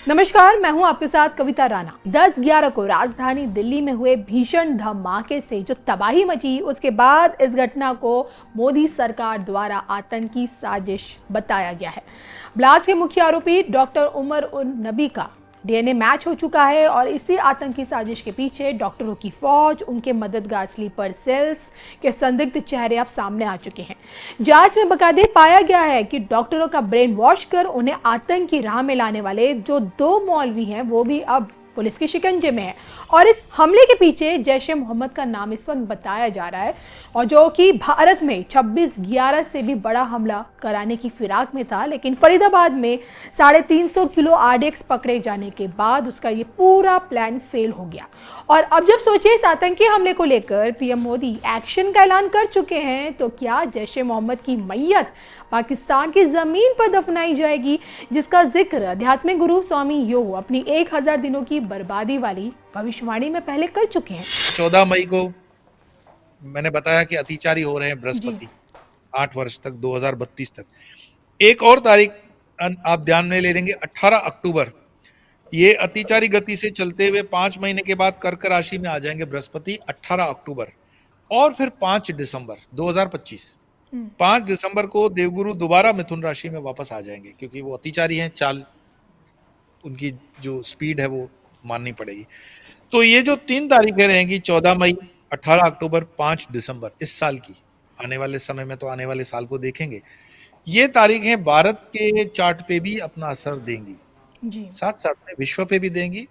नमस्कार, मैं हूं आपके साथ कविता राणा। 10/11 को राजधानी दिल्ली में हुए भीषण धमाके से जो तबाही मची, उसके बाद इस घटना को मोदी सरकार द्वारा आतंकी साजिश बताया गया है। ब्लास्ट के मुख्य आरोपी डॉक्टर उमर उन नबी का डीएनए मैच हो चुका है और इसी आतंकी साजिश के पीछे डॉक्टरों की फौज, उनके मददगार स्लीपर सेल्स के संदिग्ध चेहरे अब सामने आ चुके हैं। जांच में बकायदे पाया गया है कि डॉक्टरों का ब्रेन वॉश कर उन्हें आतंक की राह में लाने वाले जो 2 मौलवी हैं, वो भी अब पुलिस के शिकंजे में है। और इस हमले के पीछे जैश ए मोहम्मद का नाम इस वक्त बताया जा रहा है, और जो कि भारत में 26/11 से भी बड़ा हमला कराने की फिराक में था, लेकिन फरीदाबाद में 350 किलो आरडीएक्स पकड़े जाने के बाद उसका ये पूरा प्लान फेल हो गया। और अब जब सोचिए इस आतंकी हमले को लेकर पीएम मोदी एक्शन का ऐलान कर चुके हैं, तो क्या जैश ए मोहम्मद की मैयत पाकिस्तान की जमीन पर दफनाई जाएगी, जिसका जिक्र आध्यात्मिक गुरु स्वामी योग अपनी 1000 दिनों की बर्बादी वाली भविष्यवाणी में पहले कर चुके हैं। 14 मई को मैंने बताया कि अतिचारी हो रहे हैं बृहस्पति 8 वर्ष तक, 2032 तक। एक और तारीख आप ध्यान में ले लेंगे, 18 अक्टूबर। ये अतिचारी गति से चलते हुए 5 महीने के बाद कर्क राशि में आ जाएंगे बृहस्पति, 18 अक्टूबर। और फिर 5 दिसंबर 2025, 5 दिसंबर को देवगुरु दोबारा मिथुन राशि में वापस आ जाएंगे, क्योंकि वो अतिचारी हैं, चाल उनकी जो स्पीड है वो माननी पड़ेगी। तो ये जो 3 तारीखें रहेंगी, 14 मई, 18 अक्टूबर, 5 दिसंबर, इस साल की, आने वाले समय में तो आने वाले साल को देखेंगे, ये तारीखें भारत के चार्ट पे भी अपना असर देंगी जी। साथ साथ में विश्व पे भी देंगी,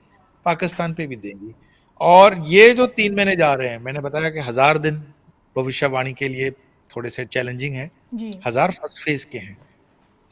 पाकिस्तान पे भी देंगी। और ये जो 3 महीने जा रहे हैं, मैंने बताया कि 1000 दिन भविष्यवाणी के लिए थोड़े से चैलेंजिंग है, 1000 फर्स्ट फेज के हैं,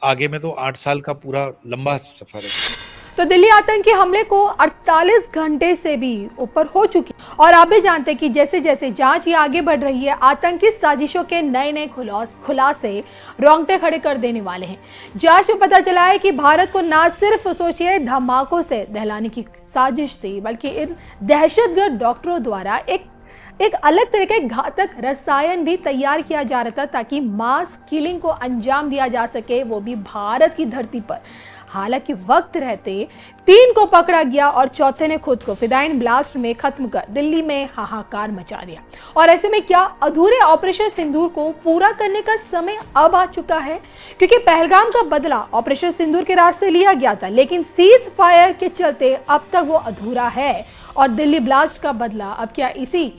आगे में तो 8 साल का पूरा लंबा सफर है। तो दिल्ली आतंकी हमले को 48 घंटे से भी ऊपर हो चुकी, और आप भी जानते हैं कि जैसे जैसे जांच ये आगे बढ़ रही है, आतंकी साजिशों के नए नए खुलासे रोंगटे खड़े कर देने वाले हैं। जांच में पता चला है कि भारत को ना सिर्फ सोचिए धमाकों से दहलाने की साजिश थी, बल्कि इन दहशतगर्द डॉक्टरों द्वारा एक अलग तरह का घातक रसायन भी तैयार किया जा रहा था, ताकि मास किलिंग को अंजाम दिया जा सके, वो भी भारत की धरती पर। हालांकि वक्त रहते 3 को पकड़ा गया और चौथे ने खुद को फिदाइन ब्लास्ट में खत्म कर दिल्ली में हाहाकार मचा दिया। और ऐसे में क्या अधूरे ऑपरेशन सिंदूर को पूरा करने का समय अब आ चुका है? क्योंकि पहलगाम का बदला ऑपरेशन सिंदूर के रास्ते लिया गया था, लेकिन सीज फायर के चलते अब तक वो अधूरा है। और दिल्ली ब्लास्ट का बदला अब क्या इसी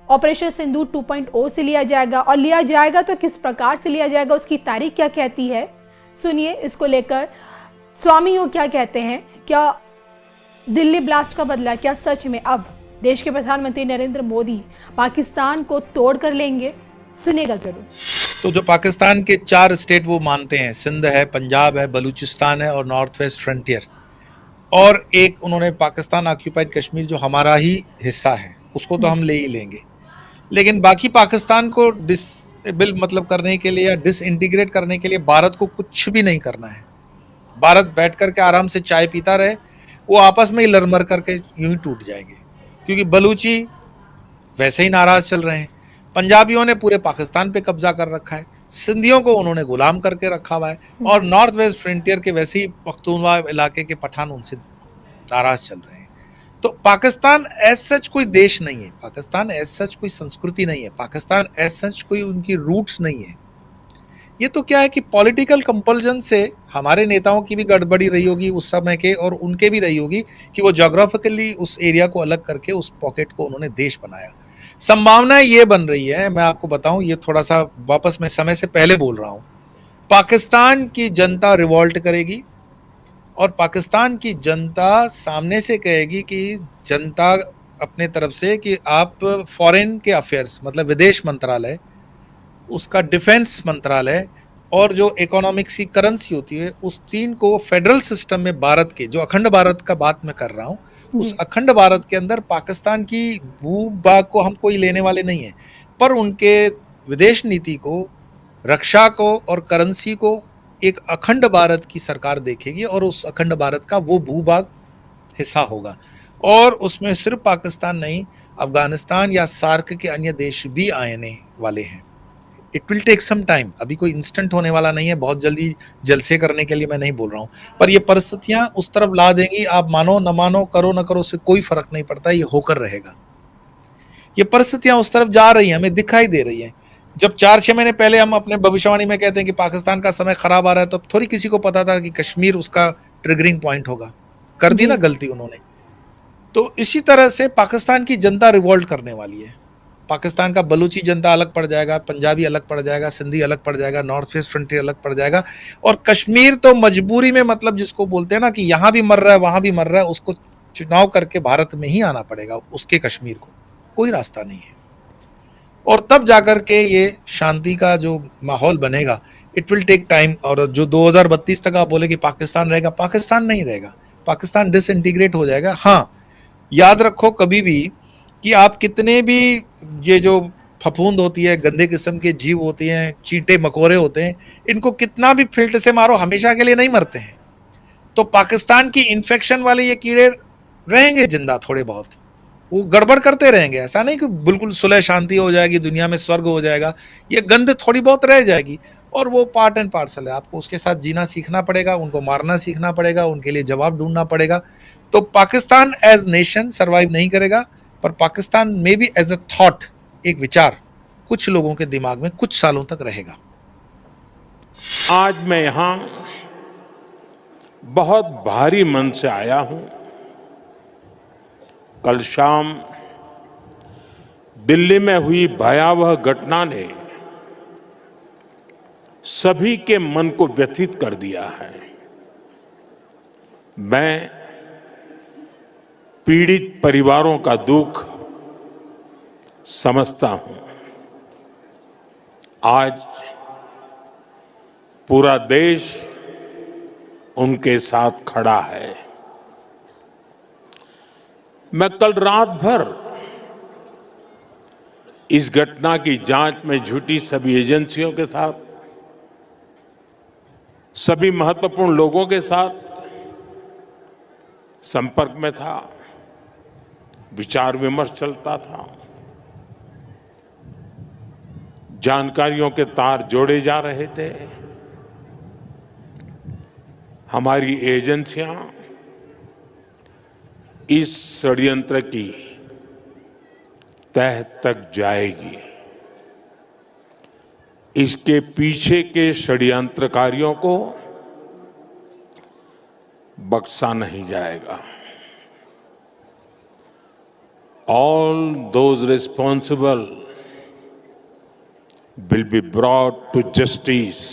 ऑपरेशन सिंदूर 2.0 से लिया जाएगा? और लिया जाएगा तो किस प्रकार से लिया जाएगा, उसकी तारीख क्या कहती है? सुनिए, इसको लेकर स्वामी योग क्या कहते हैं। क्या दिल्ली ब्लास्ट का बदला, क्या सच में अब देश के प्रधानमंत्री नरेंद्र मोदी पाकिस्तान को तोड़ कर लेंगे? सुनेगा जरूर। तो जो पाकिस्तान के 4 स्टेट वो मानते हैं, सिंध है, पंजाब है, बलूचिस्तान है और नॉर्थ वेस्ट फ्रंटियर, और एक उन्होंने पाकिस्तान ऑक्यूपाइड कश्मीर जो हमारा ही हिस्सा है, उसको तो हम ले ही लेंगे। लेकिन बाकी पाकिस्तान को डिसएबल मतलब करने के लिए या डिसइंटीग्रेट करने के लिए भारत को कुछ भी नहीं करना है। भारत बैठ करके आराम से चाय पीता रहे, वो आपस में ही लड़मर करके यूं ही टूट जाएंगे, क्योंकि बलूची वैसे ही नाराज चल रहे हैं, पंजाबियों ने पूरे पाकिस्तान पे कब्जा कर रखा है, सिंधियों को उन्होंने गुलाम करके रखा हुआ है, और नॉर्थ वेस्ट फ्रंटियर के वैसे ही पख्तूनवा इलाके के पठान उनसे नाराज चल रहे हैं। तो पाकिस्तान एज सच कोई देश नहीं है, पाकिस्तान एज सच कोई संस्कृति नहीं है, पाकिस्तान एज सच कोई उनकी रूट्स नहीं है। ये तो क्या है कि पॉलिटिकल कंपल्जन से हमारे नेताओं की भी गड़बड़ी रही होगी उस समय के, और उनके भी रही होगी कि वो ज्योग्राफिकली उस एरिया को अलग करके उस पॉकेट को उन्होंने देश बनाया। संभावना ये बन रही है, मैं आपको बताऊं, ये थोड़ा सा वापस मैं समय से पहले बोल रहा हूं, पाकिस्तान की जनता रिवॉल्ट करेगी और पाकिस्तान की जनता सामने से कहेगी कि जनता अपने तरफ से कि आप फॉरेन के अफेयर्स मतलब विदेश मंत्रालय, उसका डिफेंस मंत्रालय और जो इकोनॉमिक्स की करेंसी होती है, उस 3 को फेडरल सिस्टम में भारत के, जो अखंड भारत का बात मैं कर रहा हूँ, उस जी। अखंड भारत के अंदर पाकिस्तान की भू-भाग को हम कोई लेने वाले नहीं हैं। पर उनके विदेश नीति को, रक्षा को और करेंसी को एक अखंड भारत की सरकार देखेगी और उस अखंड भारत का वो भू-भाग हिस्सा होगा। और उसमें सिर्फ पाकिस्तान नहीं, अफगानिस्तान या सार्क के अन्य देश भी आने वाले हैं। It will take some time, अभी कोई इंस्टेंट होने वाला नहीं है, बहुत जल्दी जलसे करने के लिए मैं नहीं बोल रहा हूँ, पर ये परिस्थितियां उस तरफ ला देंगी, आप मानो न मानो, करो न करो, उससे कोई फर्क नहीं पड़ता, ये होकर रहेगा। ये परिस्थितियां उस तरफ जा रही हैं, हमें दिखाई दे रही हैं। जब 4-6 महीने पहले हम अपने भविष्यवाणी में कहते हैं कि पाकिस्तान का समय खराब आ रहा है, तब थोड़ी किसी को पता था कि कश्मीर उसका ट्रिगरिंग पॉइंट होगा। कर दी जी। ना गलती उन्होंने। तो इसी तरह से पाकिस्तान की जनता रिवॉल्ट करने वाली है। पाकिस्तान का बलूची जनता अलग पड़ जाएगा, पंजाबी अलग पड़ जाएगा, सिंधी अलग पड़ जाएगा, नॉर्थ वेस्ट फ्रंटियर अलग पड़ जाएगा, और कश्मीर तो मजबूरी में, मतलब जिसको बोलते हैं ना कि यहाँ भी मर रहा है वहां भी मर रहा है, उसको चुनाव करके भारत में ही आना पड़ेगा, उसके कश्मीर को कोई रास्ता नहीं है। और तब जाकर के ये शांति का जो माहौल बनेगा, इट विल टेक टाइम। और जो 2032 तक आप बोले कि पाकिस्तान रहेगा, पाकिस्तान नहीं रहेगा, पाकिस्तान डिसइंटीग्रेट हो जाएगा। हाँ, याद रखो कभी भी कि आप कितने भी, ये जो फफूंद होती है, गंदे किस्म के जीव होते हैं, चींटे मकोड़े होते हैं, इनको कितना भी फिल्टर से मारो, हमेशा के लिए नहीं मरते हैं। तो पाकिस्तान की इन्फेक्शन वाले ये कीड़े रहेंगे जिंदा थोड़े बहुत, वो गड़बड़ करते रहेंगे। ऐसा नहीं कि बिल्कुल सुलह शांति हो जाएगी, दुनिया में स्वर्ग हो जाएगा, ये गंद थोड़ी बहुत रह जाएगी, और वो पार्ट एंड पार्सल है। आपको उसके साथ जीना सीखना पड़ेगा, उनको मारना सीखना पड़ेगा, उनके लिए जवाब ढूंढना पड़ेगा। तो पाकिस्तान एज नेशन सर्वाइव नहीं करेगा, पर पाकिस्तान में भी एज अ थॉट, एक विचार कुछ लोगों के दिमाग में कुछ सालों तक रहेगा। आज मैं यहां बहुत भारी मन से आया हूं। कल शाम दिल्ली में हुई भयावह घटना ने सभी के मन को व्यथित कर दिया है। मैं पीड़ित परिवारों का दुख समझता हूं। आज पूरा देश उनके साथ खड़ा है। मैं कल रात भर इस घटना की जांच में जुटी सभी एजेंसियों के साथ, सभी महत्वपूर्ण लोगों के साथ संपर्क में था, विचार विमर्श चलता था, जानकारियों के तार जोड़े जा रहे थे। हमारी एजेंसियां इस षड्यंत्र की तह तक जाएगी। इसके पीछे के षड्यंत्रकारियों को बख्शा नहीं जाएगा। All those responsible will be brought to justice